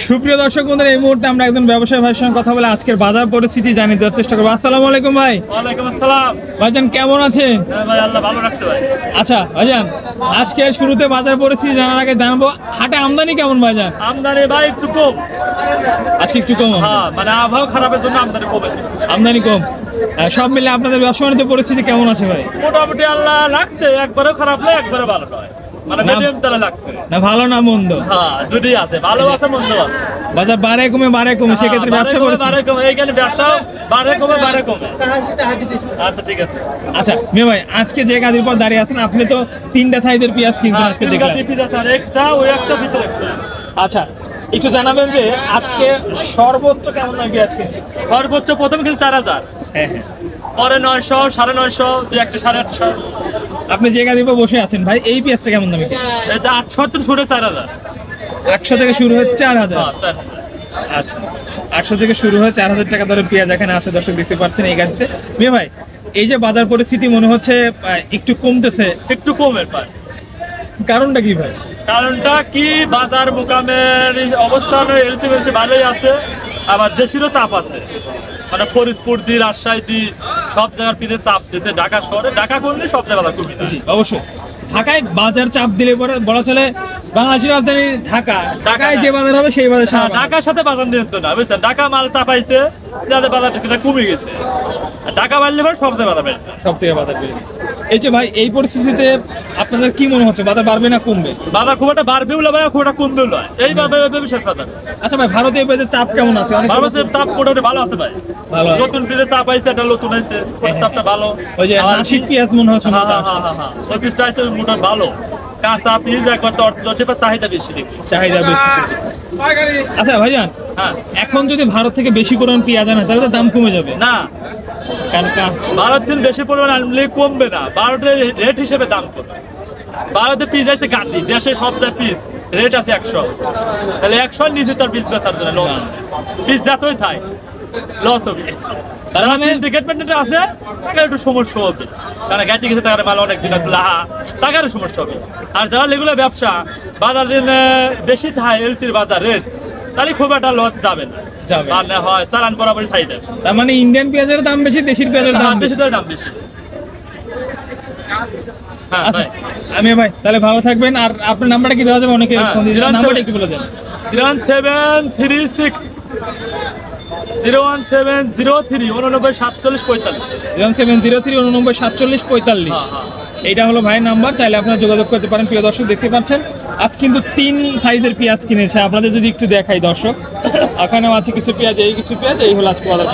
সুপ্রিয় দর্শক বন্ধুরা, এই মুহূর্তে আমরা একজন ব্যবসায়ী ভাইয়ের সঙ্গে কথা বলে আজকের বাজার পরিস্থিতি জানিয়ে দেওয়ার চেষ্টা করবো। আসসালামু আলাইকুম ভাই। ওয়ালাইকুম আসসালাম ভাইজান, কেমন আছেন? ভাই, আল্লাহ ভালো রাখছে ভাই। আচ্ছা ভাইজান, আজকে শুরুতে বাজার পরিস্থিতি জানার আগে জানাবো হাটে আমদানি কেমন ভাইজান? আমদানি ভাই একটু কম, আজকে একটু কম। হ্যাঁ, মানে আবহাওয়া খারাপের জন্য আমদানি কমেছে। আমদানি কম। সব মিলে আপনাদের ব্যবসা বাণিজ্য পরিস্থিতি কেমন আছে ভাই? মোটামুটি আল্লাহ লাগছে, একবারও খারাপ নয় একবারে ভালো নয়, মানে মিডিয়াম তলে লাগছে। না ভালো না মন্দ? হ্যাঁ, দুটোই আছে, ভালো আছে মন্দ আছে। বাজার বাড়ে কমে সেক্ষেত্রে ব্যবসা পরিস্থিতি বাড়ে কমে, এইখানে ব্যবসা বাড়ে কমে। আচ্ছা ঠিক আছে। আচ্ছা মেয়ে ভাই, আজকে যে গাদির পর দাঁড়িয়ে আছেন আপনি তো 3টা সাইজের পেঁয়াজ কিনছেন আজকে দেখলাম। একটা ওই একটা ভিতরে একটা। আচ্ছা, একটু জানাবেন যে আজকে সর্বোচ্চ কেমন দামে পেঁয়াজ কিনছেন? সর্বোচ্চ প্রথম কিন্তু 4000, হ্যাঁ হ্যাঁ, পরে 900, 950, দুই একটা 850। আপনি যে গাদির পর বসে আছেন ভাই, এই পেঁয়াজটা কেমন দামে কিনছেন? এটা 870 শুরু 4000। 800 থেকে শুরু হচ্ছে 4000। হ্যাঁ 4000। আচ্ছা, 800 থেকে শুরু হয় 4000 টাকা দরে পেঁয়াজ এখানে আছে দর্শক দেখতে পাচ্ছেন এই গাড়িতে। মেয়ে ভাই, এই যে বাজার পরিস্থিতি মনে হচ্ছে একটু কমতেছে, একটু কমের পায়। কারণটা কি ভাই? কারণটা কি, বাজার মোকামের অবস্থান এলসি ভালোই আছে, আবার দেশেরও চাপ আছে, মানে ফরিদপুর দি, রাজশাহী দি, সব জায়গার পিঠে চাপ দিচ্ছে। ঢাকা শহরে, ঢাকা করলে সব জায়গায় কমে। জি অবশ্যই, ঢাকায় বাজার চাপ দিলে পরে বলা চলে বাংলাদেশের রাজধানী ঢাকা, ঢাকায় যে বাজার হবে সেই বাজার। ঢাকার সাথে বাজার নিয়ন্ত্রণ না, বুঝছেন? ঢাকা মাল চাপাইছে যাতে বাজারটা কমে গেছে, ঢাকা বাড়লে পরে সব জায়গায় বাড়বে, সব থেকে বাজার বেড়ে। এই যে ভাই, এই পরিস্থিতিতে আপনাদের কি মনে হচ্ছে বাজার বাড়বে না কমবে? বাজার খুব একটা বাড়বেও না, খুব একটা কমবেও নয়, এই বাজার শেষ বাজার। আচ্ছা ভাই, ভারতীয় পেঁয়াজের চাপ কেমন আছে? ভারতের চাপ মোটামুটি ভালো আছে ভাই, ভালো আছে। নতুন পেঁয়াজের চাপ আইছে, এটা নতুন আইছে, চাপটা ভালো। ওই যে নাসিক পেঁয়াজ মনে হচ্ছে সবকিছুটা আছে মোটামুটি ভালো। কাঁচা পিস একবার চাহিদা বেশি, দেখি চাহিদা বেশি। আচ্ছা ভাইজান, হ্যাঁ, এখন যদি ভারত থেকে বেশি পরিমাণ পেঁয়াজ আনে তাহলে তো দাম কমে যাবে না? ভারত দিন বেশি পরিমাণ আনলে কমবে না, ভারতের রেট হিসেবে দাম কমবে। ভারতে পিস আছে গাড়ি, দেশে সব পিস রেট আছে 100, তাহলে 100 নিচে তার পিস বেচার জন্য লস, পিস যতই থাকে লস হবে। তার মানে ডিপার্টমেন্টে আছে তাকে একটু সমস্যা হবে, কারণ গাড়ি গেছে তার মাল অনেক দিন টাকারও সমস্যা হবে। আর যারা রেগুলার ব্যবসা, বাজার দিন বেশি থাকে এলসির বাজার রেট, তাহলে খুব একটা লস যাবে না, মানে হয় চালান বরাবরই থাই দেবে। তার মানে ইন্ডিয়ান পেঁয়াজের দাম বেশি, দেশির পেঁয়াজের দাম বেশি। দাম বেশি। আচ্ছা আমি ভাই তাহলে ভালো থাকবেন। আর আপনার নাম্বারটা কি দেওয়া যাবে? অনেকে ফোন দিয়েছে, নাম্বারটা একটু বলে দেন। 01736 01703 894745। 01703 894745। এইটা হলো ভাইয়ের নাম্বার, চাইলে আপনারা যোগাযোগ করতে পারেন। প্রিয় দর্শক দেখতে পাচ্ছেন আজ কিন্তু 3 সাইজের পেঁয়াজ কিনেছে, আপনাদের যদি একটু দেখাই দর্শক, এখানেও আছে কিছু পেঁয়াজ, এই কিছু পেঁয়াজ, এই হলো আজকে বাজার।